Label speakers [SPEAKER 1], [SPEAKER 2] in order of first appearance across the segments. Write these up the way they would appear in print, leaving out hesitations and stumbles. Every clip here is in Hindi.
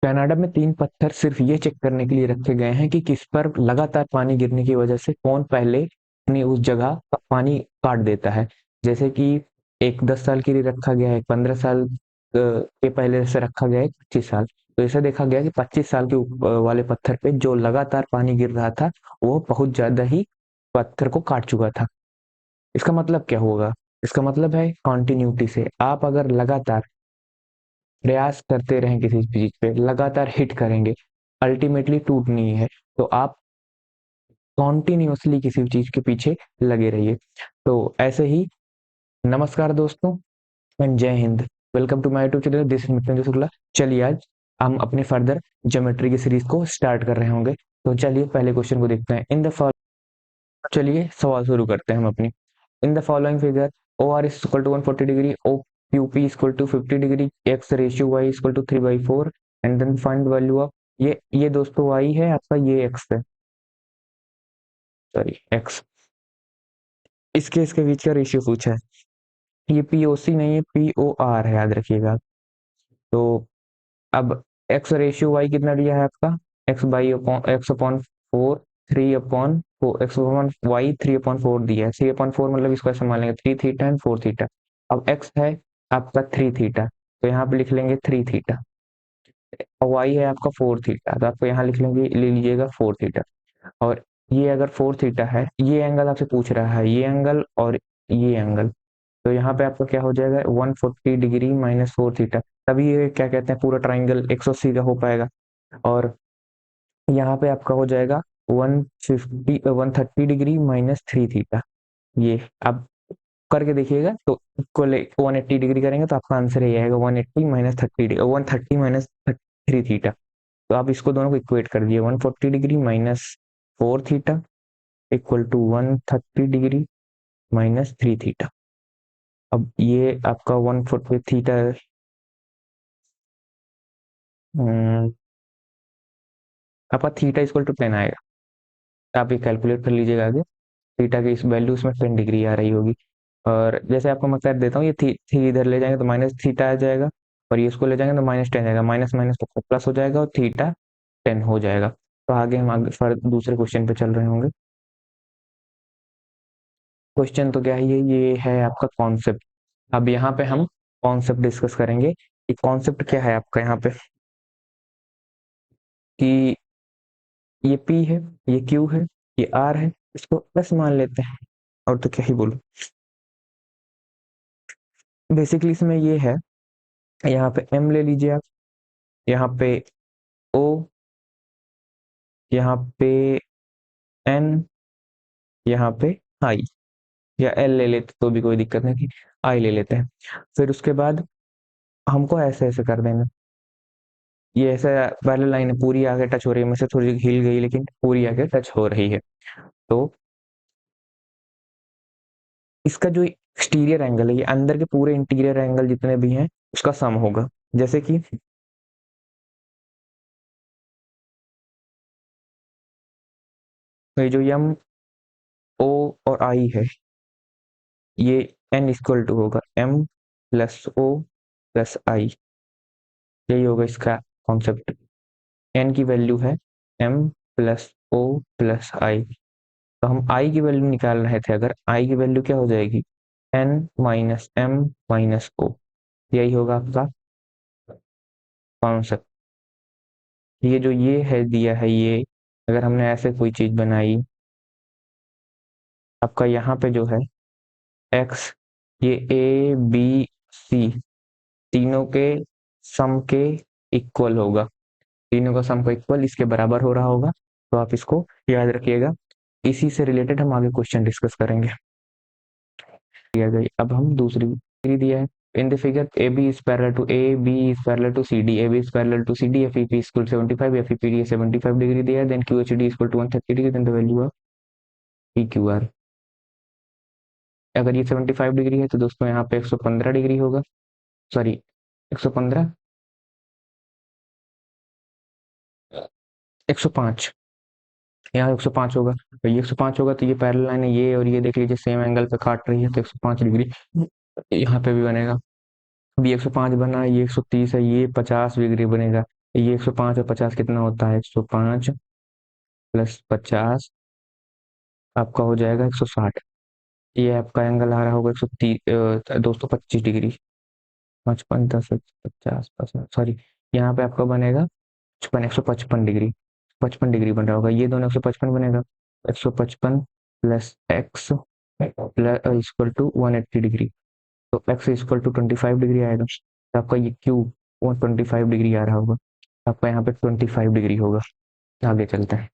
[SPEAKER 1] कनाडा में 3 पत्थर सिर्फ ये चेक करने के लिए रखे गए हैं कि किस पर लगातार पानी गिरने की वजह से कौन पहले अपनी उस जगह का पानी काट देता है। जैसे कि एक 10 साल के लिए रखा गया है, 15 साल के पहले से रखा गया है, 25 साल। तो ऐसा देखा गया कि 25 साल के वाले पत्थर पे जो लगातार पानी गिर रहा था, वो बहुत ज़्यादा ही पत्थर को काट चुका था। इसका मतलब क्या होगा? इसका मतलब है कंटिन्यूटी से। आप अगर लगातार प्रयास करते रहें किसी चीज पे, लगातार हिट करेंगे, अल्टीमेटली टूटनी है। तो आप कॉन्टिन्यूसली किसी चीज के पीछे लगे रहिए। तो ऐसे ही नमस्कार दोस्तों एंड जय Hind. Welcome to my YouTube channel, this is Mrityunjay Shukla. चलिए आज हम अपने फर्दर ज्योमेट्री की सीरीज को स्टार्ट कर रहे होंगे। तो चलिए पहले क्वेश्चन को देखते हैं। इन द चलिए सवाल शुरू करते हैं हम अपनी। In the following figure O R is equal to 140 degree, O Q P equal to 50 degree, X ratio Y equal to 3/4 and then find value of. ये दोस्तों वाई है आपका, ये एक्स है, सॉरी एक्स। इसके बीच का रेशियो पूछा है। ये पी ओ सी नहीं है, पी ओ आर है, याद रखिएगा। तो अब एक्स रेशियो वाई कितना दिया है आपका, X by upon X upon four, 3/4, X upon Y 3/4 दिया है। 3/4 मतलब इसको ऐसे मान लेंगे 3 थीटा एंड 4 थीटा। अब एक्स है आपका 3 थीटा, तो यहाँ पे लिख लेंगे 3 थीटा, और वाई है आपका 4 थीटा, तो आपको यहाँ लिख लेंगे, ले लीजिएगा 4 थीटा। और ये अगर 4 थीटा है, ये एंगल आपसे पूछ रहा है, ये एंगल और ये एंगल, तो यहाँ पे आपका क्या हो जाएगा, 140 डिग्री माइनस 4 थीटा। तभी ये क्या कहते हैं, पूरा ट्राइंगल 180 का हो पाएगा। और यहाँ पे आपका हो जाएगा 130 डिग्री माइनस 3 थीटा। ये आप करके देखिएगा, तो इक्वल 180 डिग्री करेंगे तो आपका आंसर यही आएगा, 180 माइनस 30, 130 माइनस 3 थीटा। तो आप इसको दोनों को इक्वेट कर दिए, 140 degree minus 4 theta equal to 130 degree minus 3 theta. अब ये आपका 140 थीटा, आपका थीटा इक्वल टू 10 आएगा। आप ये कैलकुलेट कर लीजिएगा आगे। थीटा की इस वैल्यू इसमें 10 डिग्री आ रही होगी। और जैसे आपको मैं कर देता हूँ, ये थी इधर ले जाएंगे तो माइनस थीटा आ जाएगा, और ये इसको ले जाएंगे तो -10 आएगा, माइनस माइनस तो प्लस हो जाएगा और थीटा 10 हो जाएगा। तो आगे हम आगे दूसरे क्वेश्चन पे चल रहे होंगे। क्वेश्चन तो क्या है, ये है आपका कॉन्सेप्ट। अब यहाँ पे हम कॉन्सेप्ट डिस्कस करेंगे कि कॉन्सेप्ट क्या है आपका यहाँ पे, कि ये P है, ये Q है, ये R है, इसको प्लस मान लेते हैं, और तो क्या ही बोलूं। बेसिकली इसमें ये है, यहाँ पे M ले लीजिए आप, यहाँ पे O, यहाँ पे N, यहाँ पे I, या L ले लेते तो भी कोई दिक्कत नहीं थी, I ले लेते हैं। फिर उसके बाद हमको ऐसे ऐसे कर देना, ये ऐसा पहले लाइन पूरी आगे टच हो रही है, मुझसे थोड़ी हिल गई लेकिन पूरी आगे टच हो रही है। तो इसका जो एक्सटीरियर एंगल है, ये अंदर के पूरे इंटीरियर एंगल जितने भी हैं उसका सम होगा। जैसे कि ये जो M O और I है, ये N इक्वल टू होगा M plus O plus I। यही होगा इसका कॉन्सेप्ट। N की वैल्यू है M plus O plus I। तो हम I की वैल्यू निकाल रहे थे, अगर I की वैल्यू क्या हो जाएगी, N minus M minus O। यही होगा आपका कॉन्सेप्ट। ये जो ये है दिया है, ये अगर हमने ऐसे कोई चीज बनाई, आपका यहाँ पे जो है x, ये A B C तीनों के सम के इक्वल होगा, तीनों का सम का इक्वल इसके बराबर हो रहा होगा। तो आप इसको याद रखिएगा। इसी से रिलेटेड हम आगे क्वेश्चन डिस्कस करेंगे। दिया गया, अब हम दूसरी दिया है, in the figure A B is parallel to A B is parallel to C D, A B is parallel to C D, F E P equal 75, F E P D 75 degree दिया है, then Q H D equal to 130 degree, then the value of P Q R. अगर ये 75 डिग्री है तो दोस्तों यहाँ पे 115 डिग्री होगा, सॉरी 115, 105, यहाँ 105 होगा। तो ये 105 होगा, तो ये पैरेलल लाइन है, ये और ये देख लीजिए सेम एंगल पे काट रही है, तो 105 डिग्री यहाँ पे भी बनेगा। अब ये 105 बना, ये 130 है, ये 50 डिग्री बनेगा। ये 105 और 50 कितना होता है? 105 प्लस 50 आपका हो जाएगा 160। ये आपका एंगल आ रहा होगा 225 डिग्री। 55 10 50 सॉरी, यहाँ पे आपका बनेगा 155 डिग्री। 55 डिग्री बन रहा होगा, ये दोनों 155 बनेगा। 155 plus X plus equal to 180 degree. तो एक्स इक्वल टू 25 डिग्री आएगा, तो आपका ये क्यूब 125 डिग्री आ रहा होगा। आपका यहाँ पे 25 डिग्री होगा। आगे चलते हैं।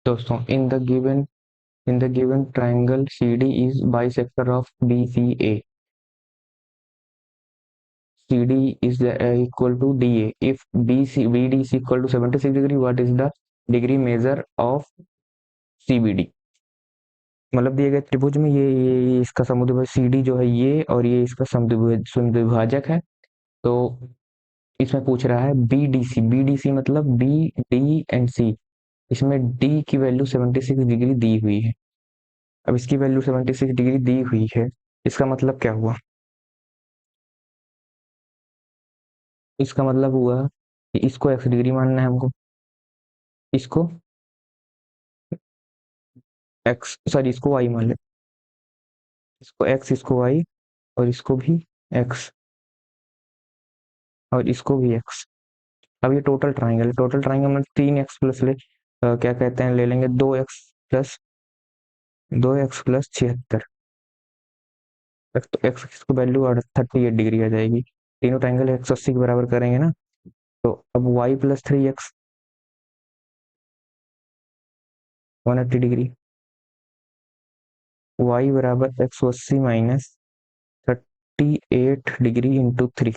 [SPEAKER 1] दोस्तों, in the given triangle C D is bisector of B C A. C D is equal to D A. If B D is equal to 76 degree, what is the degree measure of C B D? मतलब दिए गए त्रिभुज में ये इसका समुद्र सी डी जो है ये, और ये इसका समुद्विभाजक है। तो इसमें पूछ रहा है B D C. B D C मतलब बी डी एंड सी। इसमें डी की वैल्यू 76 डिग्री दी हुई है। अब इसकी वैल्यू 76 डिग्री दी हुई है, इसका मतलब क्या हुआ? इसका मतलब हुआ कि इसको एक्स डिग्री मानना है हमको, इसको एक्स सॉरी इसको वाई मान ले, इसको एक्स, इसको वाई, और इसको भी एक्स, और इसको भी एक्स। अब ये टोटल ट्राइंगल में 3x प्लस क्या कहते हैं, ले लेंगे 2x प्लस 76। तो एक्स की वैल्यू 38 डिग्री आ जाएगी। तीनों ट्राइंगल 180 के बराबर करेंगे ना। तो अब y+3x 180 डिग्री, y बराबर 180 minus 38 degree into 3,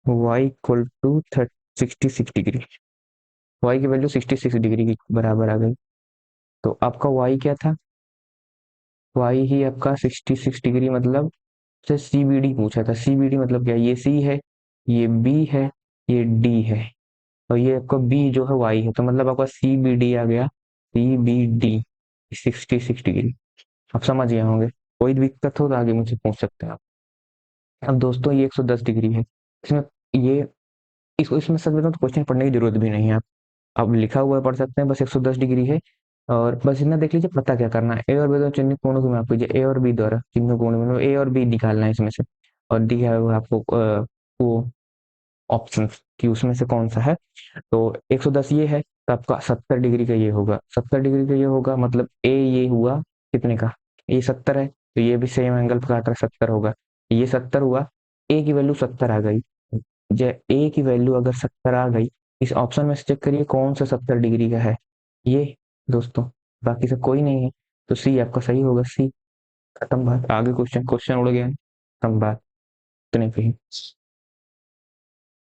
[SPEAKER 1] y equal to 66 degree. y की वैल्यू 66 डिग्री के बराबर आ गई। तो आपका y क्या था? y ही आपका 66 डिग्री, मतलब से CBD पूछा था। CBD मतलब क्या? ये C है, ये B है, ये D है, और ये आपका B जो है Y है। तो मतलब आपका CBD आ गया, CBD 66 डिग्री। आप समझ गए होंगे। कोई दिक्कत हो तो आगे मुझसे पूछ सकते हैं आप। अब दोस्तों ये 110 डिग्री है। इसमें ये इसको इसमें सच बताऊं तो क्वेश्चन पढ़ने की जरूरत भी नहीं है। आप अब लिखा हुआ है पढ़ सकते हैं, बस 110 डिग्री है। और बस इतना देख लीजिए, पता क्या करना है। ए और बी द्वारा चिन्हित कोणों की माप कीजिए। ए और बी द्वारा चिन्हित कोण, मतलब ए और बी निकालना है इसमें से। और दिया है वो आपको वो ऑप्शन कि उसमें से कौन सा है। तो 110 ये है, तो आपका 70 डिग्री का ये होगा। 70 डिग्री का ये होगा, मतलब ए ये हुआ कितने का? ये 70 है, तो ये भी सेम एंगल पर काट रहा है, 70 होगा। ये 70 हुआ, ए की वैल्यू 70 आ गई। ए की वैल्यू अगर 70 आ गई, इस ऑप्शन में से चेक करिए कौन सा 70 डिग्री का है। ये दोस्तों, बाकी से कोई नहीं है। तो सी आपका सही होगा, सी। खत्म बात। आगे क्वेश्चन क्वेश्चन उड़ गया, खत्म बात। इतने पे ही।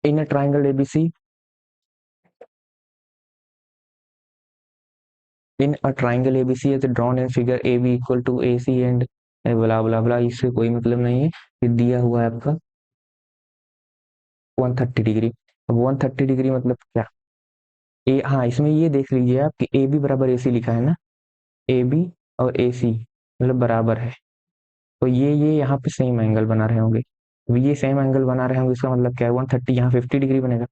[SPEAKER 1] In a triangle A B C, in a triangle A B C is drawn in figure A B equal to A C and blah blah blah. इससे कोई मतलब नहीं है। ये दिया हुआ है आपका 130 डिग्री। अब 130 डिग्री मतलब क्या? ए, हाँ, इसमें ये देख लीजिए आप कि ए बी बराबर ए सी लिखा है ना। ए बी और ए सी मतलब बराबर है। तो ये यहाँ पे सेम एंगल बना रहे होंगे। अब ये सेम एंगल बना रहे होंगे, इसका मतलब क्या है? 130 यहाँ 50 डिग्री बनेगा।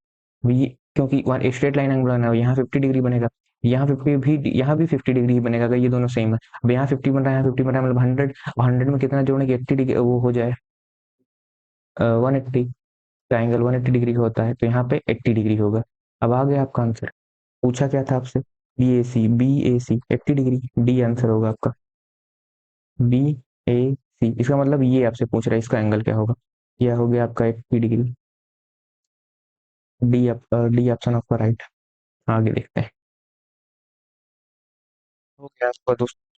[SPEAKER 1] अब ये क्योंकि वन स्ट्रेट लाइन एंगल बना है, यहाँ 50 डिग्री बनेगा। यहाँ 50 भी, यहाँ भी 50 डिग्री बनेगा अगर ये दोनों सेम है। अब यहाँ 50 बन रहा है, यहाँ 50 बन रहा है, मतलब 100। 100 में कितना जोड़ेंगे? 80 डिग्री वो हो जाए 180। ट्राइंगल 180 डिग्री का होता है, तो यहाँ पे 80 डिग्री होगा। अब आ गया आपका आंसर। पूछा क्या था आपसे? बी ए सी 80 डिग्री, डी आंसर होगा आपका। BAC, इसका मतलब ये आपसे पूछ रहा है इसका एंगल क्या होगा। यह हो गया आपका 80 डिग्री। डी ऑप्शन आपका राइट। आगे देखते हैं। हो गया आपका दोस्तों।